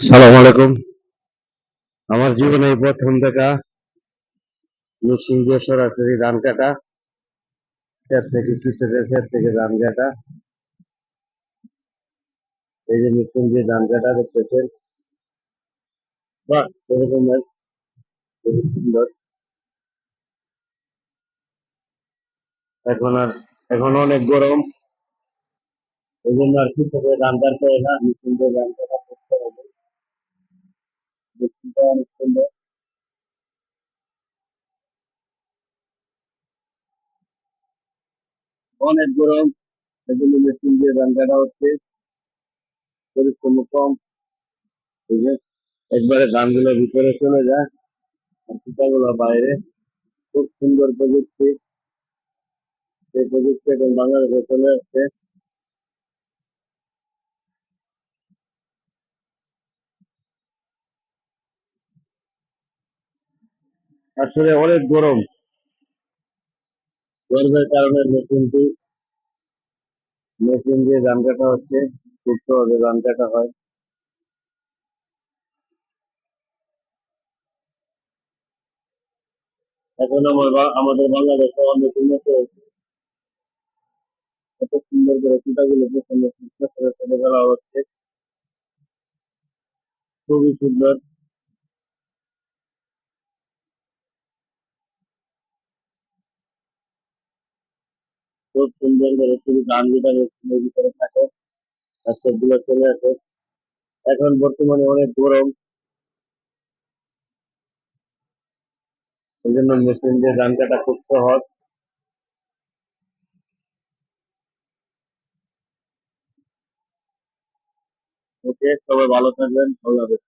সালাম আলাইকুম। আমার জীবনে এই প্রথম দেখা মেশিন দিয়ে সরাসরি ধান কাটা, ক্ষেত থেকে কৃষকের ক্ষেত থেকে ধান কাটা। এই যে মেশিন দিয়ে ধান কাটা দেখতেছেন, বাহ এরকম খুবই সুন্দর। এখন আর এখন অনেক গরম, এই জন্য আর কৃষকের ধান কাটতে হয় না, মেশিন দিয়ে ধান কাটা করতে হবে। মেশিনটা অনেক সুন্দর। অনেক গরম, এই জন্য মেশিন দিয়ে ধান কাটা হচ্ছে, পরিশ্রম কম। এই যে একবারে ধানগুলো ভিতরে চলে যায় আর সুতাগুলো বাইরে। খুব সুন্দর প্রযুক্তি। এই প্রযুক্তি এখন বাংলাদেশে চলে আসছে। আসলে অনেক গরম, গরমের কারণে মেশিন দিয়ে ধান কাটা হচ্ছে, খুব সহজে ধান কাটা হয়। এখন আমাদের বাংলাদেশে অনেক উন্নত হয়েছে। এত সুন্দর করে সুতাগুলো প্রথমে সুস্থ করে ফেলে ফেলা হচ্ছে, খুবই সুন্দর। খুব সুন্দর করে শুধু ধান যেটা মেশিনের ভিতরে থাকে আর সবগুলো চলে আসে। এখন বর্তমানে অনেক গরম, এই জন্য মেশিন দিয়ে ধান কাটা খুব সহজ। ওকে, সবাই ভালো থাকবেন, আল্লাহ হাফেজ।